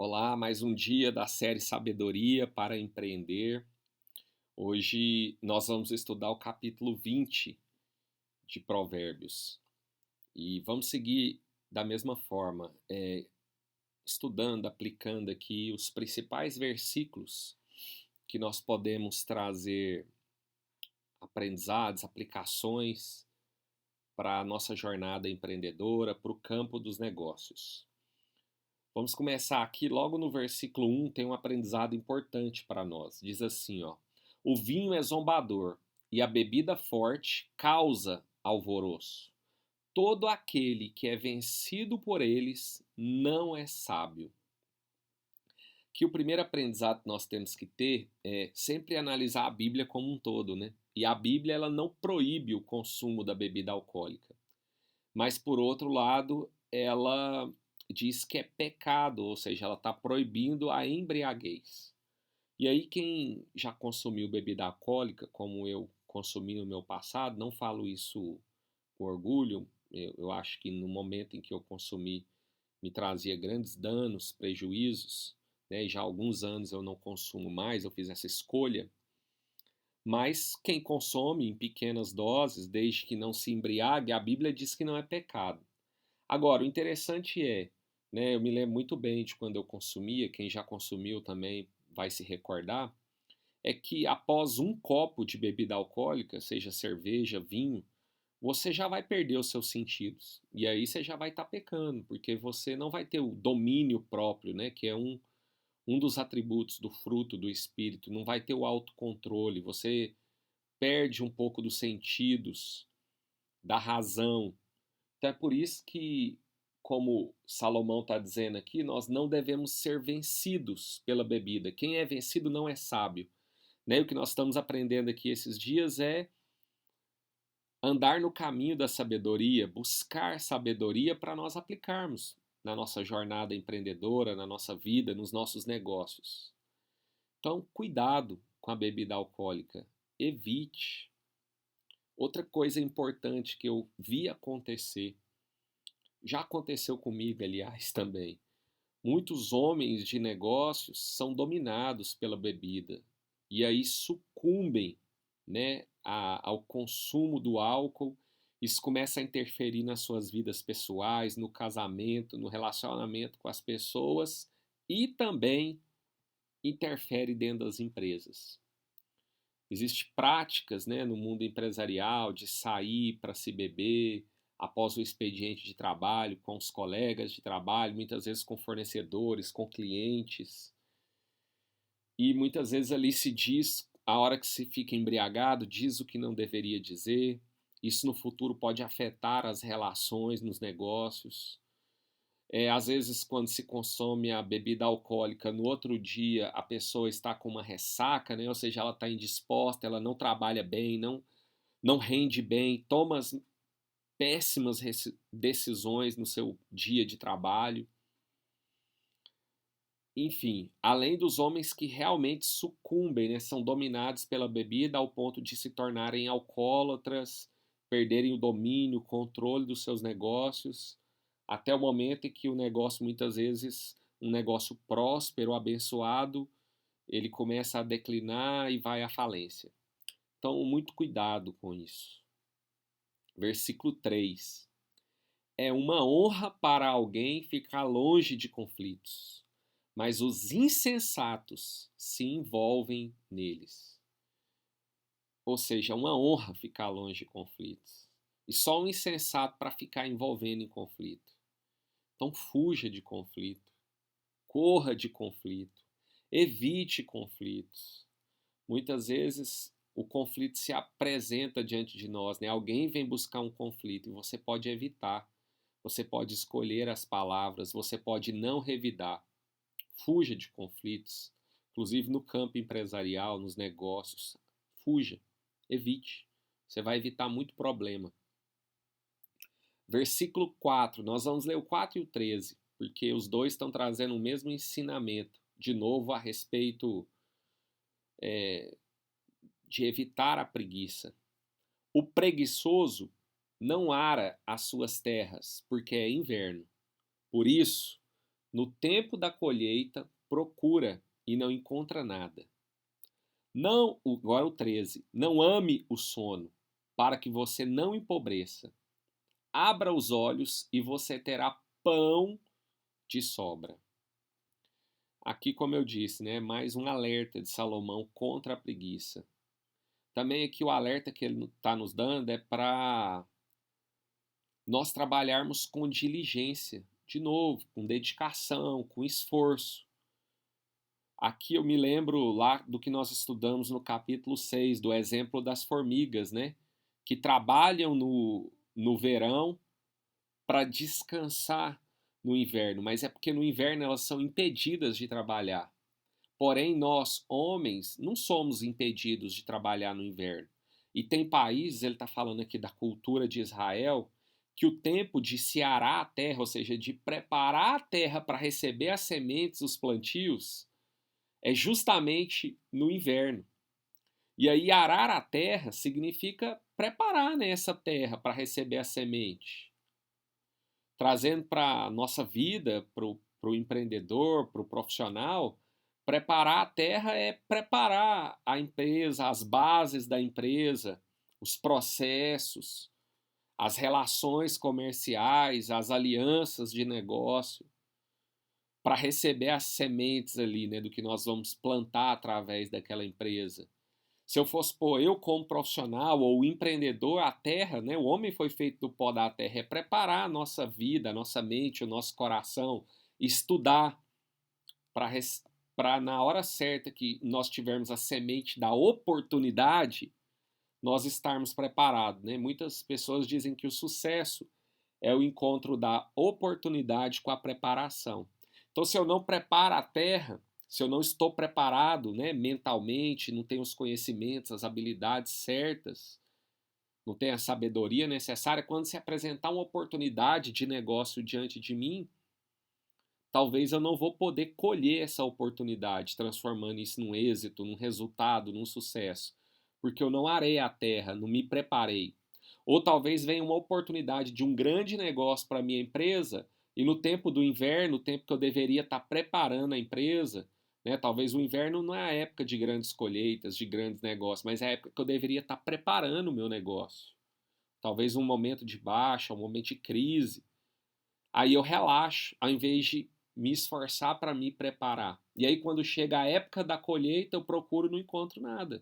Olá, mais um dia da série Sabedoria para Empreender. Hoje nós vamos estudar o capítulo 20 de Provérbios e vamos seguir da mesma forma, estudando, aplicando aqui os principais versículos que nós podemos trazer aprendizados, aplicações para a nossa jornada empreendedora, para o campo dos negócios. Vamos começar aqui, logo no versículo 1, tem um aprendizado importante para nós. Diz assim, ó: o vinho é zombador e a bebida forte causa alvoroço. Todo aquele que é vencido por eles não é sábio. Que o primeiro aprendizado que nós temos que ter é sempre analisar a Bíblia como um todo, né? E a Bíblia ela não proíbe o consumo da bebida alcoólica. Mas, por outro lado, ela diz que é pecado, ou seja, ela está proibindo a embriaguez. E aí, quem já consumiu bebida alcoólica, como eu consumi no meu passado, não falo isso com orgulho, eu acho que no momento em que eu consumi me trazia grandes danos, prejuízos, né? E já há alguns anos eu não consumo mais, eu fiz essa escolha. Mas quem consome em pequenas doses, desde que não se embriague, a Bíblia diz que não é pecado. Agora, o interessante é, né, eu me lembro muito bem de quando eu consumia, quem já consumiu também vai se recordar, é que após um copo de bebida alcoólica, seja cerveja, vinho, você já vai perder os seus sentidos. E aí você já vai estar pecando, porque você não vai ter o domínio próprio, né, que é um dos atributos do fruto do espírito, não vai ter o autocontrole, você perde um pouco dos sentidos, da razão. Então é por isso que, como Salomão está dizendo aqui, nós não devemos ser vencidos pela bebida. Quem é vencido não é sábio. Né? E o que nós estamos aprendendo aqui esses dias é andar no caminho da sabedoria, buscar sabedoria para nós aplicarmos na nossa jornada empreendedora, na nossa vida, nos nossos negócios. Então, cuidado com a bebida alcoólica, evite. Outra coisa importante que eu vi acontecer, já aconteceu comigo, aliás, também. Muitos homens de negócios são dominados pela bebida e aí sucumbem, né, ao consumo do álcool. Isso começa a interferir nas suas vidas pessoais, no casamento, no relacionamento com as pessoas e também interfere dentro das empresas. Existem práticas, né, no mundo empresarial de sair para se beber após o expediente de trabalho, com os colegas de trabalho, muitas vezes com fornecedores, com clientes. E muitas vezes ali se diz, a hora que se fica embriagado, diz o que não deveria dizer. Isso no futuro pode afetar as relações nos negócios. Às vezes, quando se consome a bebida alcoólica, no outro dia a pessoa está com uma ressaca, né? Ou seja, ela está indisposta, ela não trabalha bem, não rende bem, toma as péssimas decisões no seu dia de trabalho. Enfim, além dos homens que realmente sucumbem, né? São dominados pela bebida ao ponto de se tornarem alcoólatras, perderem o domínio, o controle dos seus negócios até o momento em que o negócio, muitas vezes, um negócio próspero, abençoado, ele começa a declinar e vai à falência. Então, muito cuidado com isso. Versículo 3. É uma honra para alguém ficar longe de conflitos, mas os insensatos se envolvem neles. Ou seja, é uma honra ficar longe de conflitos. E só um insensato para ficar envolvendo em conflito. Então, fuja de conflito. Corra de conflito, evite conflitos. Muitas vezes o conflito se apresenta diante de nós, né? Alguém vem buscar um conflito e você pode evitar, você pode escolher as palavras, você pode não revidar. Fuja de conflitos, inclusive no campo empresarial, nos negócios. Fuja, evite. Você vai evitar muito problema. Versículo 4, nós vamos ler o 4 e o 13, porque os dois estão trazendo o mesmo ensinamento, de novo a respeito de evitar a preguiça. O preguiçoso não ara as suas terras, porque é inverno. Por isso, No tempo da colheita, procura e não encontra nada. Não, agora o 13. Não ame o sono, para que você não empobreça. Abra os olhos e você terá pão de sobra. Aqui, como eu disse, né, mais um alerta de Salomão contra a preguiça. Também aqui o alerta que ele está nos dando é para nós trabalharmos com diligência, de novo, com dedicação, com esforço. Aqui eu me lembro lá do que nós estudamos no capítulo 6, do exemplo das formigas, né? Que trabalham no verão para descansar no inverno, mas é porque no inverno elas são impedidas de trabalhar. Porém, nós, homens, não somos impedidos de trabalhar no inverno. E tem países, ele está falando aqui da cultura de Israel, que o tempo de se arar a terra, ou seja, de preparar a terra para receber as sementes, os plantios, é justamente no inverno. E aí, arar a terra significa preparar, né, essa terra para receber a semente. Trazendo para a nossa vida, para o empreendedor, para o profissional, preparar a terra é preparar a empresa, as bases da empresa, os processos, as relações comerciais, as alianças de negócio, para receber as sementes ali, né, do que nós vamos plantar através daquela empresa. Se eu fosse pôr eu como profissional ou empreendedor, a terra, né, o homem foi feito do pó da terra, é preparar a nossa vida, a nossa mente, o nosso coração, estudar para na hora certa que nós tivermos a semente da oportunidade, nós estarmos preparados, né? Muitas pessoas dizem que o sucesso é o encontro da oportunidade com a preparação. Então, se eu não preparo a terra, se eu não estou preparado, né, mentalmente, não tenho os conhecimentos, as habilidades certas, não tenho a sabedoria necessária, quando se apresentar uma oportunidade de negócio diante de mim, talvez eu não vou poder colher essa oportunidade, transformando isso num êxito, num resultado, num sucesso, porque eu não arei a terra, não me preparei. Ou talvez venha uma oportunidade de um grande negócio para a minha empresa e no tempo do inverno, o tempo que eu deveria estar preparando a empresa, né? Talvez o inverno não é a época de grandes colheitas, de grandes negócios, mas é a época que eu deveria estar preparando o meu negócio. Talvez um momento de baixa, um momento de crise. Aí eu relaxo, ao invés de me esforçar para me preparar. E aí quando chega a época da colheita, eu procuro e não encontro nada.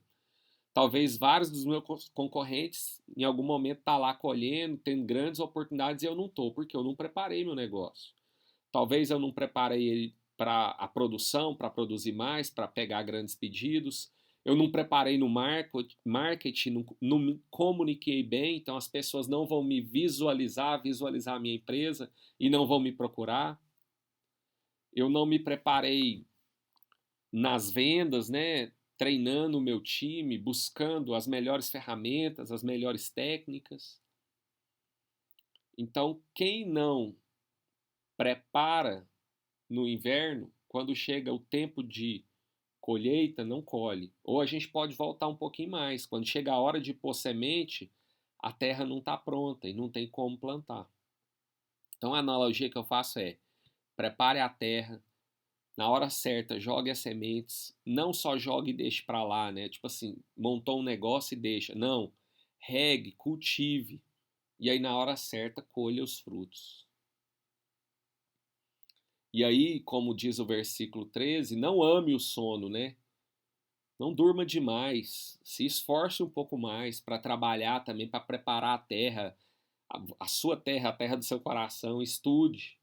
Talvez vários dos meus concorrentes em algum momento tá lá colhendo, tendo grandes oportunidades e eu não tô, porque eu não preparei meu negócio. Talvez eu não preparei ele para a produção, para produzir mais, para pegar grandes pedidos. Eu não preparei no marketing, não me comuniquei bem, então as pessoas não vão me visualizar a minha empresa e não vão me procurar. Eu não me preparei nas vendas, né? Treinando o meu time, buscando as melhores ferramentas, as melhores técnicas. Então, quem não prepara no inverno, quando chega o tempo de colheita, não colhe. Ou a gente pode voltar um pouquinho mais. Quando chega a hora de pôr semente, a terra não está pronta e não tem como plantar. Então, a analogia que eu faço é: prepare a terra, na hora certa, jogue as sementes, não só jogue e deixe para lá, né? Tipo assim, montou um negócio e deixa. Não, regue, cultive, e aí na hora certa colha os frutos. E aí, como diz o versículo 13, não ame o sono, né? Não durma demais, se esforce um pouco mais para trabalhar também, para preparar a terra, a sua terra, a terra do seu coração, estude.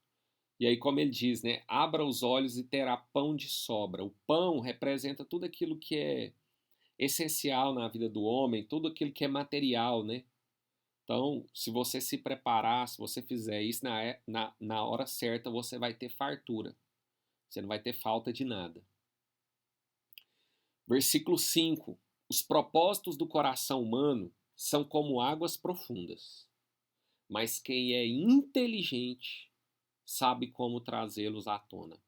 E aí, como ele diz, né? Abra os olhos e terá pão de sobra. O pão representa tudo aquilo que é essencial na vida do homem, tudo aquilo que é material, né? Então, se você se preparar, se você fizer isso na hora certa, você vai ter fartura. Você não vai ter falta de nada. Versículo 5. Os propósitos do coração humano são como águas profundas, mas quem é inteligente sabe como trazê-los à tona.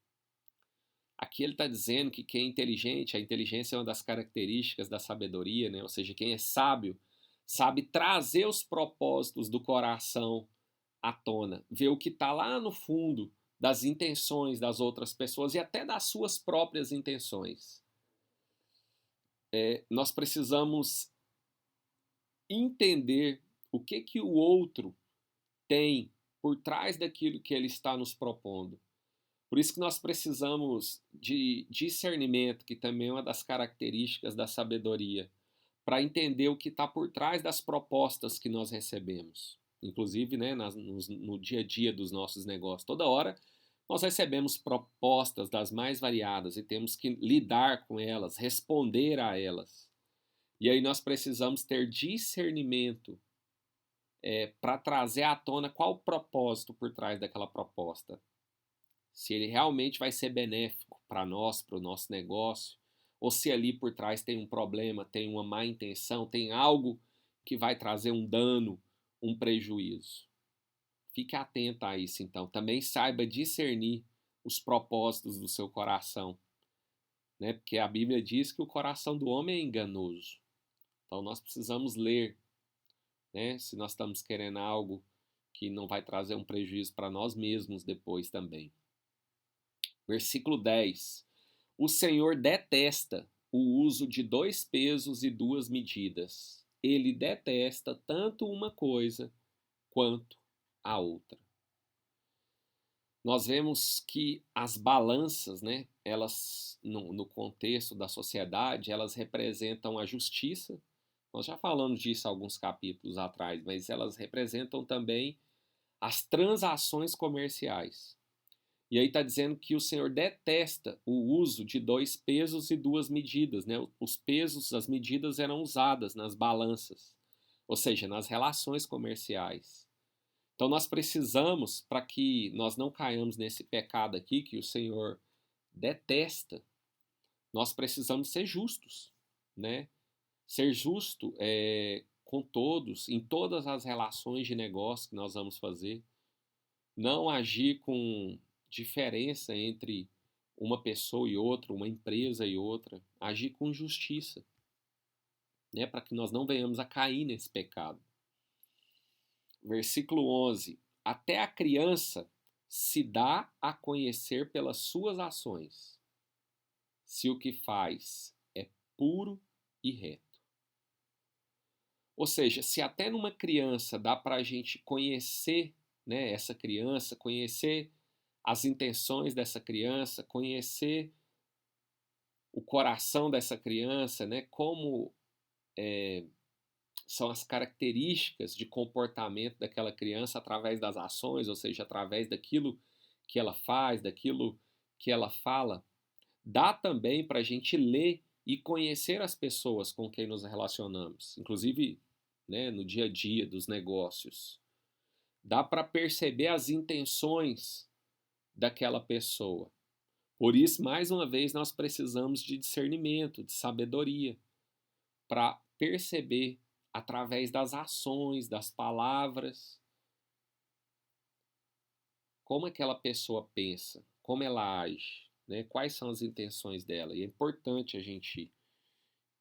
Aqui ele está dizendo que quem é inteligente, a inteligência é uma das características da sabedoria, né? Ou seja, quem é sábio sabe trazer os propósitos do coração à tona, ver o que está lá no fundo das intenções das outras pessoas e até das suas próprias intenções. Nós precisamos entender o que o outro tem por trás daquilo que ele está nos propondo. Por isso que nós precisamos de discernimento, que também é uma das características da sabedoria, para entender o que está por trás das propostas que nós recebemos. Inclusive, né, no dia a dia dos nossos negócios. Toda hora nós recebemos propostas das mais variadas e temos que lidar com elas, responder a elas. E aí nós precisamos ter discernimento para trazer à tona qual o propósito por trás daquela proposta. Se ele realmente vai ser benéfico para nós, para o nosso negócio, ou se ali por trás tem um problema, tem uma má intenção, tem algo que vai trazer um dano, um prejuízo. Fique atento a isso, então. Também saiba discernir os propósitos do seu coração, né? Porque a Bíblia diz que o coração do homem é enganoso. Então nós precisamos ler, né? Se nós estamos querendo algo que não vai trazer um prejuízo para nós mesmos depois também. Versículo 10. O Senhor detesta o uso de 2 pesos e 2 medidas. Ele detesta tanto uma coisa quanto a outra. Nós vemos que as balanças, né, elas, no contexto da sociedade, elas representam a justiça. Nós já falamos disso alguns capítulos atrás, mas elas representam também as transações comerciais. E aí está dizendo que o Senhor detesta o uso de 2 pesos e 2 medidas, né? Os pesos, as medidas eram usadas nas balanças, ou seja, nas relações comerciais. Então nós precisamos, para que nós não caiamos nesse pecado aqui que o Senhor detesta, nós precisamos ser justos, né? Ser justo com todos, em todas as relações de negócio que nós vamos fazer. Não agir com diferença entre uma pessoa e outra, uma empresa e outra. Agir com justiça, né? Para que nós não venhamos a cair nesse pecado. Versículo 11. Até a criança se dá a conhecer pelas suas ações, se o que faz é puro e reto. Ou seja, se até numa criança dá para a gente conhecer, né, essa criança, conhecer as intenções dessa criança, conhecer o coração dessa criança, né, como são as características de comportamento daquela criança através das ações, ou seja, através daquilo que ela faz, daquilo que ela fala, dá também para a gente ler e conhecer as pessoas com quem nos relacionamos, inclusive, né, no dia a dia dos negócios. Dá para perceber as intenções daquela pessoa. Por isso, mais uma vez, nós precisamos de discernimento, de sabedoria, para perceber através das ações, das palavras, como aquela pessoa pensa, como ela age, né? Quais são as intenções dela. E é importante a gente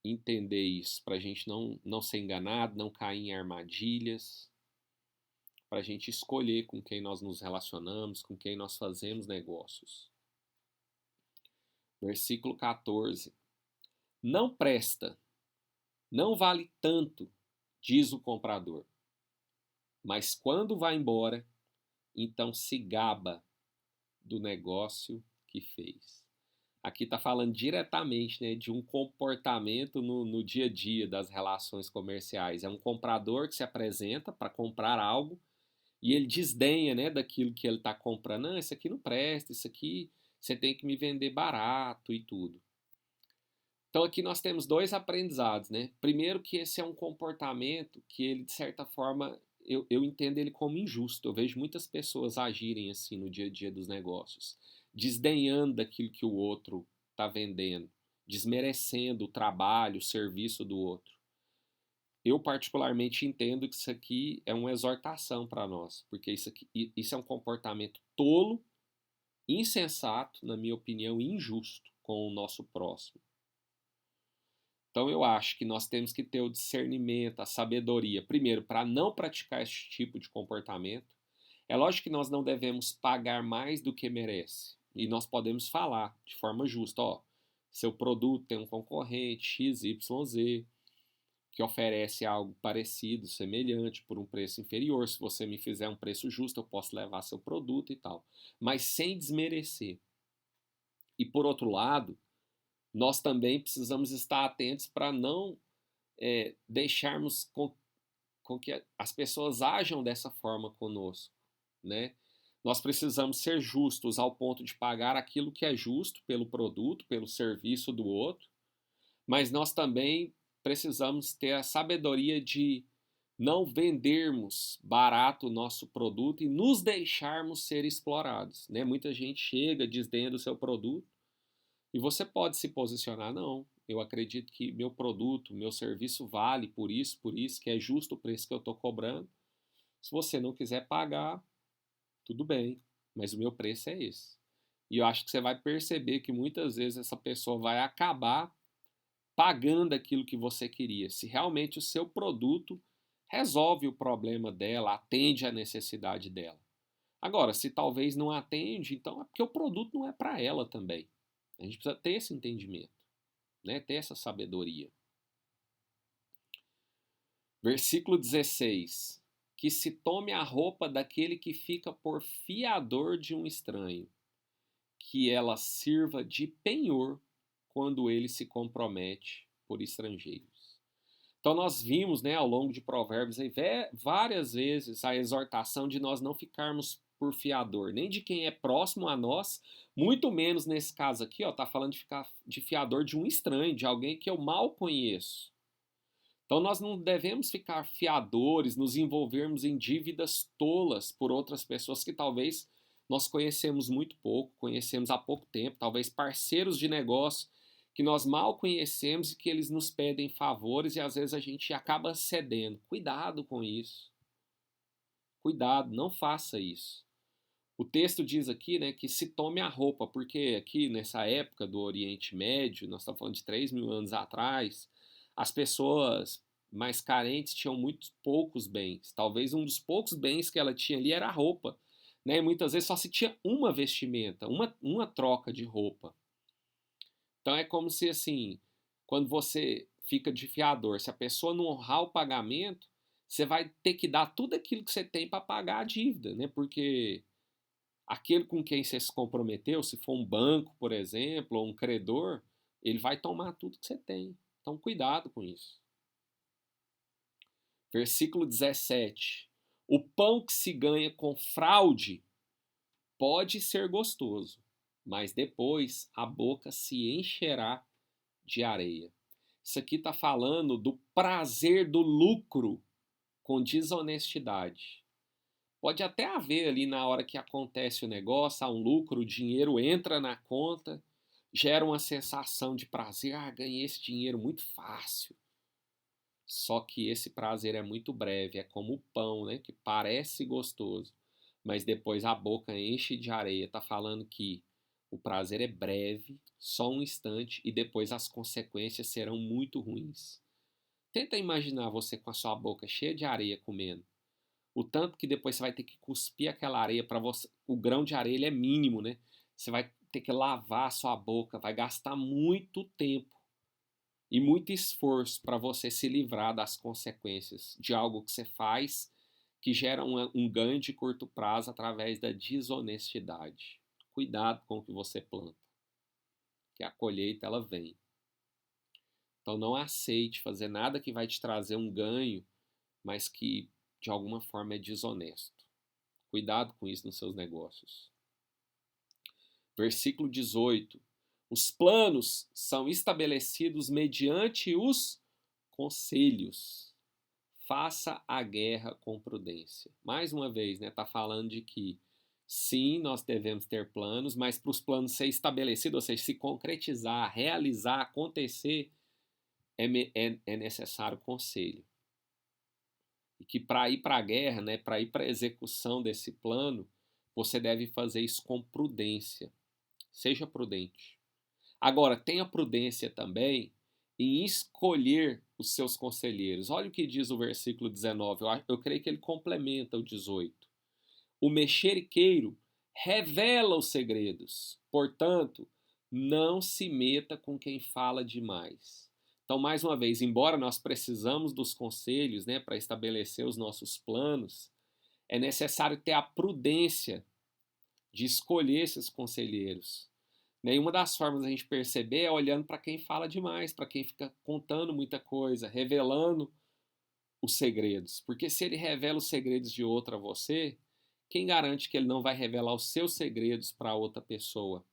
entender isso, para a gente não ser enganado, não cair em armadilhas, para a gente escolher com quem nós nos relacionamos, com quem nós fazemos negócios. Versículo 14. Não presta, não vale tanto, diz o comprador. Mas quando vai embora, então se gaba do negócio que fez. Aqui está falando diretamente, né, de um comportamento no dia a dia das relações comerciais. É um comprador que se apresenta para comprar algo e ele desdenha, né, daquilo que ele está comprando. Não, isso aqui não presta, isso aqui você tem que me vender barato e tudo. Então aqui nós temos 2 aprendizados, né? Primeiro que esse é um comportamento que ele, de certa forma, eu entendo ele como injusto. Eu vejo muitas pessoas agirem assim no dia a dia dos negócios, desdenhando daquilo que o outro está vendendo, desmerecendo o trabalho, o serviço do outro. Eu particularmente entendo que isso aqui é uma exortação para nós, porque isso é um comportamento tolo, insensato, na minha opinião, e injusto com o nosso próximo. Então eu acho que nós temos que ter o discernimento, a sabedoria, primeiro, para não praticar esse tipo de comportamento. É lógico que nós não devemos pagar mais do que merece. E nós podemos falar de forma justa, ó, seu produto tem um concorrente XYZ que oferece algo parecido, semelhante, por um preço inferior. Se você me fizer um preço justo, eu posso levar seu produto e tal. Mas sem desmerecer. E por outro lado, nós também precisamos estar atentos para não deixarmos com que as pessoas ajam dessa forma conosco, né? Nós precisamos ser justos ao ponto de pagar aquilo que é justo pelo produto, pelo serviço do outro, mas nós também precisamos ter a sabedoria de não vendermos barato o nosso produto e nos deixarmos ser explorados, né? Muita gente chega, desdenha do seu produto e você pode se posicionar, não, eu acredito que meu produto, meu serviço vale por isso, que é justo o preço que eu estou cobrando. Se você não quiser pagar, tudo bem, mas o meu preço é esse. E eu acho que você vai perceber que muitas vezes essa pessoa vai acabar pagando aquilo que você queria. Se realmente o seu produto resolve o problema dela, atende a necessidade dela. Agora, se talvez não atende, então é porque o produto não é para ela também. A gente precisa ter esse entendimento, né? Ter essa sabedoria. Versículo 16. Que se tome a roupa daquele que fica por fiador de um estranho, que ela sirva de penhor quando ele se compromete por estrangeiros. Então nós vimos, né, ao longo de Provérbios aí, várias vezes a exortação de nós não ficarmos por fiador, nem de quem é próximo a nós, muito menos nesse caso aqui, ó, tá falando de ficar de fiador de um estranho, de alguém que eu mal conheço. Então nós não devemos ficar fiadores, nos envolvermos em dívidas tolas por outras pessoas que talvez nós conhecemos muito pouco, conhecemos há pouco tempo, talvez parceiros de negócio que nós mal conhecemos e que eles nos pedem favores e às vezes a gente acaba cedendo. Cuidado com isso. Cuidado, não faça isso. O texto diz aqui, né, que se tome a roupa, porque aqui nessa época do Oriente Médio, nós estamos falando de 3.000 anos atrás, as pessoas mais carentes tinham muito poucos bens. Talvez um dos poucos bens que ela tinha ali era a roupa, né? E muitas vezes só se tinha uma vestimenta, uma troca de roupa. Então é como se assim, quando você fica de fiador, se a pessoa não honrar o pagamento, você vai ter que dar tudo aquilo que você tem para pagar a dívida, né? Porque aquele com quem você se comprometeu, se for um banco, por exemplo, ou um credor, ele vai tomar tudo que você tem. Então, cuidado com isso. Versículo 17. O pão que se ganha com fraude pode ser gostoso, mas depois a boca se encherá de areia. Isso aqui está falando do prazer do lucro com desonestidade. Pode até haver ali na hora que acontece o negócio, há um lucro, o dinheiro entra na conta, gera uma sensação de prazer, ganhei esse dinheiro muito fácil. Só que esse prazer é muito breve, é como o pão, né, que parece gostoso, mas depois a boca enche de areia. Tá falando que o prazer é breve, só um instante, e depois as consequências serão muito ruins. Tenta imaginar você com a sua boca cheia de areia comendo. O tanto que depois você vai ter que cuspir aquela areia para você. O grão de areia ele é mínimo, né? Você vai ter que lavar a sua boca, vai gastar muito tempo e muito esforço para você se livrar das consequências de algo que você faz que gera um ganho de curto prazo através da desonestidade. Cuidado com o que você planta, que a colheita ela vem. Então não aceite fazer nada que vai te trazer um ganho, mas que de alguma forma é desonesto. Cuidado com isso nos seus negócios. Versículo 18. Os planos são estabelecidos mediante os conselhos. Faça a guerra com prudência. Mais uma vez, né, tá falando de que sim, nós devemos ter planos, mas para os planos ser estabelecidos, ou seja, se concretizar, realizar, acontecer, é necessário conselho. E que para ir para a guerra, né, para ir para a execução desse plano, você deve fazer isso com prudência. Seja prudente. Agora, tenha prudência também em escolher os seus conselheiros. Olha o que diz o versículo 19. Eu creio que ele complementa o 18. O mexeriqueiro revela os segredos. Portanto, não se meta com quem fala demais. Então, mais uma vez, embora nós precisamos dos conselhos, né, para estabelecer os nossos planos, é necessário ter a prudência de escolher esses conselheiros. E uma das formas da gente perceber é olhando para quem fala demais, para quem fica contando muita coisa, revelando os segredos. Porque se ele revela os segredos de outro a você, quem garante que ele não vai revelar os seus segredos para outra pessoa?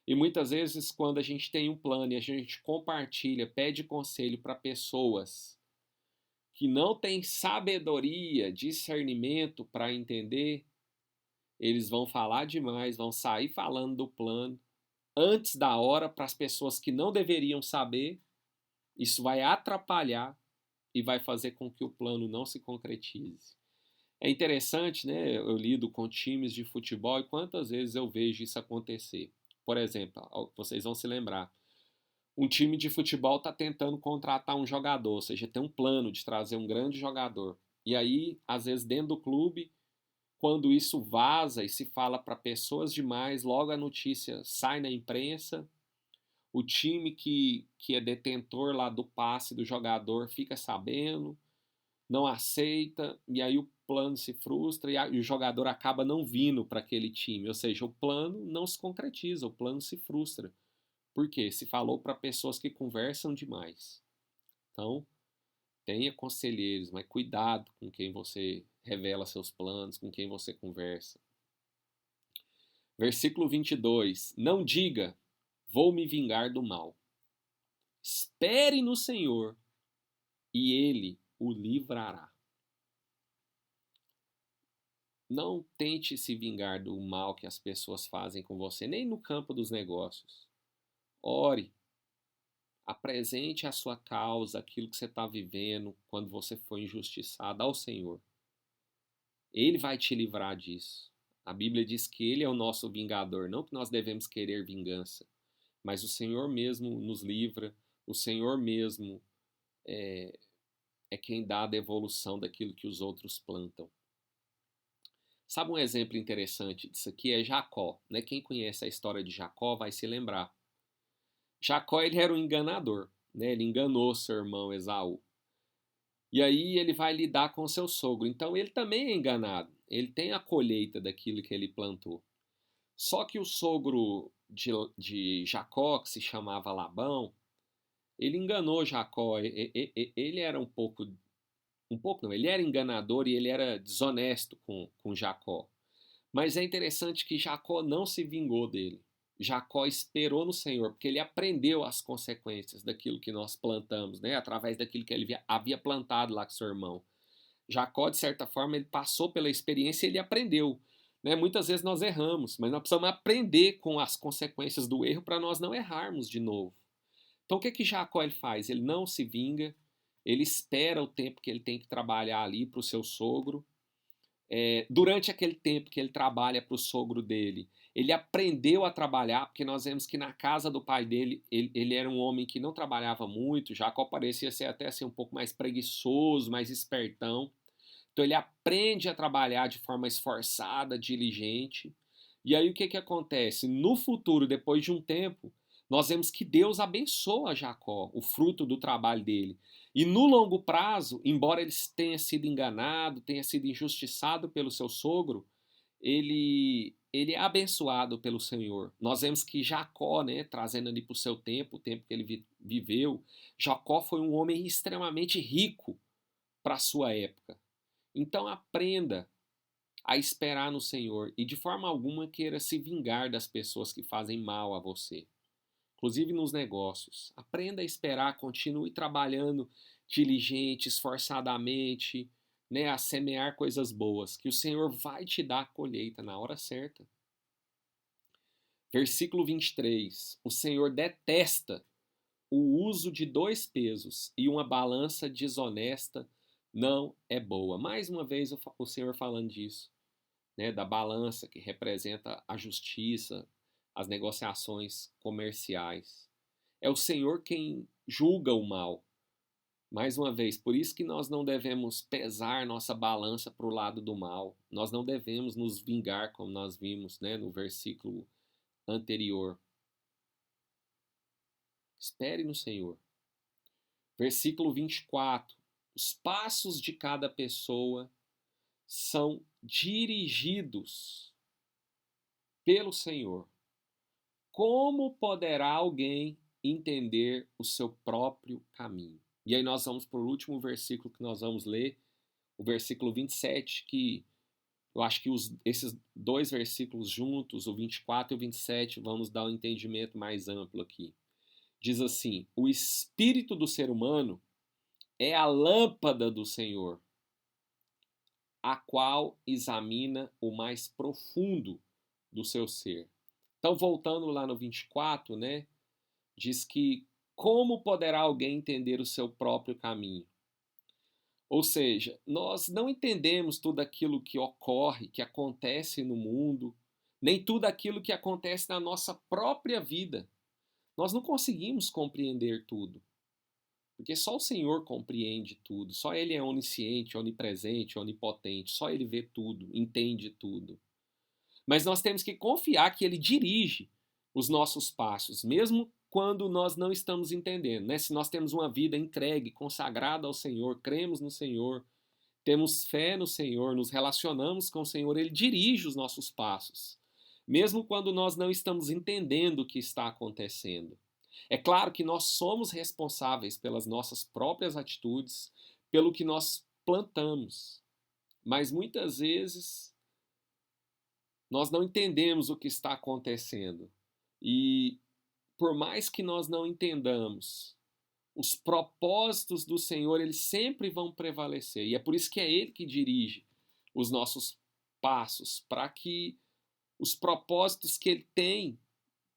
E muitas vezes, quando a gente tem um plano e a gente compartilha, pede conselho para pessoas que não têm sabedoria, discernimento para entender, eles vão falar demais, vão sair falando do plano antes da hora para as pessoas que não deveriam saber. Isso vai atrapalhar e vai fazer com que o plano não se concretize. É interessante, né? Eu lido com times de futebol e quantas vezes eu vejo isso acontecer. Por exemplo, vocês vão se lembrar, um time de futebol está tentando contratar um jogador, ou seja, tem um plano de trazer um grande jogador. E aí, às vezes, dentro do clube, quando isso vaza e se fala para pessoas demais, logo a notícia sai na imprensa, o time que é detentor lá do passe do jogador fica sabendo, não aceita, e aí o plano se frustra e o jogador acaba não vindo para aquele time. Ou seja, o plano não se concretiza, o plano se frustra. Por quê? Se falou para pessoas que conversam demais. Então, tenha conselheiros, mas cuidado com quem você revela seus planos, com quem você conversa. Versículo 22. Não diga, vou me vingar do mal. Espere no Senhor e Ele o livrará. Não tente se vingar do mal que as pessoas fazem com você, nem no campo dos negócios. Ore. Apresente a sua causa, aquilo que você está vivendo quando você foi injustiçado ao Senhor. Ele vai te livrar disso. A Bíblia diz que Ele é o nosso vingador, não que nós devemos querer vingança, mas o Senhor mesmo nos livra, o Senhor mesmo é quem dá a devolução daquilo que os outros plantam. Sabe um exemplo interessante disso aqui? É Jacó. Né? Quem conhece a história de Jacó vai se lembrar. Jacó ele era um enganador, né? Ele enganou seu irmão Esaú. E aí ele vai lidar com seu sogro. Então ele também é enganado. Ele tem a colheita daquilo que ele plantou. Só que o sogro de Jacó, que se chamava Labão, ele enganou Jacó. Ele era um pouco não, ele era enganador e ele era desonesto com Jacó. Mas é interessante que Jacó não se vingou dele. Jacó esperou no Senhor, porque ele aprendeu as consequências daquilo que nós plantamos, né? Através daquilo que ele havia plantado lá com seu irmão. Jacó, de certa forma, ele passou pela experiência e ele aprendeu. Né? Muitas vezes nós erramos, mas nós precisamos aprender com as consequências do erro para nós não errarmos de novo. Então o que que Jacó ele faz? Ele não se vinga, ele espera o tempo que ele tem que trabalhar ali para o seu sogro. Durante aquele tempo que ele trabalha para o sogro dele, ele aprendeu a trabalhar, porque nós vemos que na casa do pai dele, ele era um homem que não trabalhava muito, Jacó parecia ser até assim, um pouco mais preguiçoso, mais espertão. Então ele aprende a trabalhar de forma esforçada, diligente. E aí o que acontece? No futuro, depois de um tempo, nós vemos que Deus abençoa Jacó, o fruto do trabalho dele. E no longo prazo, embora ele tenha sido enganado, tenha sido injustiçado pelo seu sogro, ele é abençoado pelo Senhor. Nós vemos que Jacó, né, trazendo ali para o seu tempo, o tempo que ele viveu, Jacó foi um homem extremamente rico para a sua época. Então aprenda a esperar no Senhor e de forma alguma queira se vingar das pessoas que fazem mal a você. Inclusive nos negócios. Aprenda a esperar, continue trabalhando diligente, esforçadamente, né, a semear coisas boas, que o Senhor vai te dar a colheita na hora certa. Versículo 23. O Senhor detesta o uso de dois pesos e uma balança desonesta não é boa. Mais uma vez o Senhor falando disso, né, da balança que representa a justiça, as negociações comerciais. É o Senhor quem julga o mal. Mais uma vez, por isso que nós não devemos pesar nossa balança para o lado do mal. Nós não devemos nos vingar, como nós vimos, né, no versículo anterior. Espere no Senhor. Versículo 24. Os passos de cada pessoa são dirigidos pelo Senhor. Como poderá alguém entender o seu próprio caminho? E aí nós vamos para o último versículo que nós vamos ler, o versículo 27, que eu acho que esses dois versículos juntos, o 24 e o 27, vão nos dar um entendimento mais amplo aqui. Diz assim: o espírito do ser humano é a lâmpada do Senhor, a qual examina o mais profundo do seu ser. Então, voltando lá no 24, né, diz que como poderá alguém entender o seu próprio caminho? Ou seja, nós não entendemos tudo aquilo que ocorre, que acontece no mundo, nem tudo aquilo que acontece na nossa própria vida. Nós não conseguimos compreender tudo, porque só o Senhor compreende tudo, só Ele é onisciente, onipresente, onipotente, só Ele vê tudo, entende tudo. Mas nós temos que confiar que Ele dirige os nossos passos, mesmo quando nós não estamos entendendo, né? Se nós temos uma vida entregue, consagrada ao Senhor, cremos no Senhor, temos fé no Senhor, nos relacionamos com o Senhor, Ele dirige os nossos passos, mesmo quando nós não estamos entendendo o que está acontecendo. É claro que nós somos responsáveis pelas nossas próprias atitudes, pelo que nós plantamos, mas muitas vezes nós não entendemos o que está acontecendo. E por mais que nós não entendamos, os propósitos do Senhor, eles sempre vão prevalecer. E é por isso que é Ele que dirige os nossos passos, para que os propósitos que Ele tem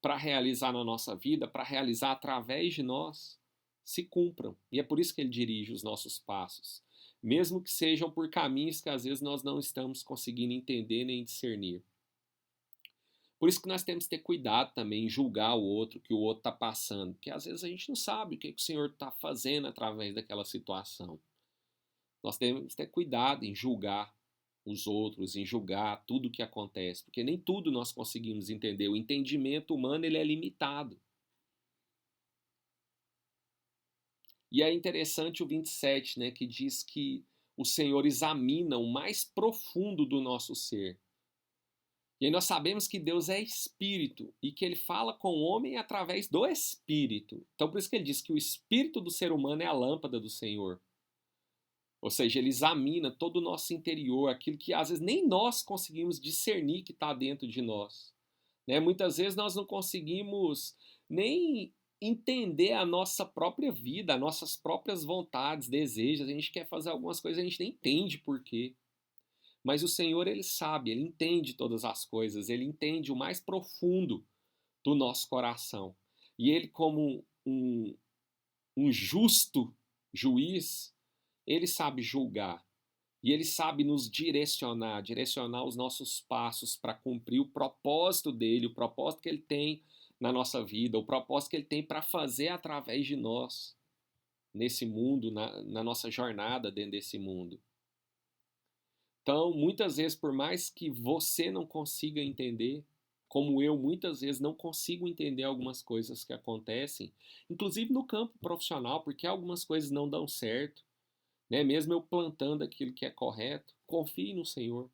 para realizar na nossa vida, para realizar através de nós, se cumpram. E é por isso que Ele dirige os nossos passos, mesmo que sejam por caminhos que às vezes nós não estamos conseguindo entender nem discernir. Por isso que nós temos que ter cuidado também em julgar o outro, que o outro está passando, porque às vezes a gente não sabe o que o Senhor está fazendo através daquela situação. Nós temos que ter cuidado em julgar os outros, em julgar tudo o que acontece, porque nem tudo nós conseguimos entender. O entendimento humano ele é limitado. E é interessante o 27, né, que diz que o Senhor examina o mais profundo do nosso ser. E aí nós sabemos que Deus é espírito e que ele fala com o homem através do espírito. Então por isso que ele diz que o espírito do ser humano é a lâmpada do Senhor. Ou seja, ele examina todo o nosso interior, aquilo que às vezes nem nós conseguimos discernir que está dentro de nós. Né? Muitas vezes nós não conseguimos nem entender a nossa própria vida, as nossas próprias vontades, desejos. A gente quer fazer algumas coisas, a gente nem entende por quê. Mas o Senhor, ele sabe, ele entende todas as coisas, ele entende o mais profundo do nosso coração. E ele, como um justo juiz, ele sabe julgar. E ele sabe nos direcionar os nossos passos para cumprir o propósito dele, o propósito que ele tem na nossa vida, o propósito que ele tem para fazer através de nós, nesse mundo, na nossa jornada dentro desse mundo. Então, muitas vezes, por mais que você não consiga entender, como eu muitas vezes não consigo entender algumas coisas que acontecem, inclusive no campo profissional, porque algumas coisas não dão certo, né? Mesmo eu plantando aquilo que é correto, confie no Senhor.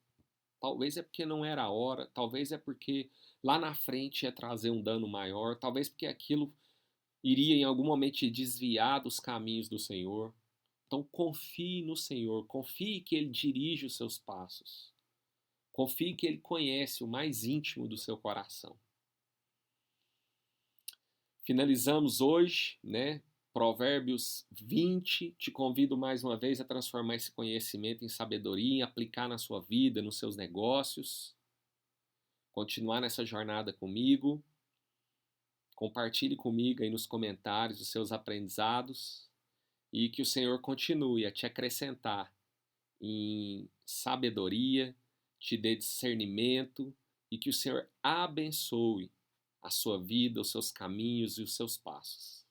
Talvez é porque não era a hora, talvez é porque lá na frente ia trazer um dano maior, talvez porque aquilo iria em algum momento te desviar dos caminhos do Senhor. Então confie no Senhor, confie que Ele dirige os seus passos. Confie que Ele conhece o mais íntimo do seu coração. Finalizamos hoje, né? Provérbios 20. Te convido mais uma vez a transformar esse conhecimento em sabedoria, aplicar na sua vida, nos seus negócios. Continuar nessa jornada comigo. Compartilhe comigo aí nos comentários os seus aprendizados e que o Senhor continue a te acrescentar em sabedoria, te dê discernimento e que o Senhor abençoe a sua vida, os seus caminhos e os seus passos.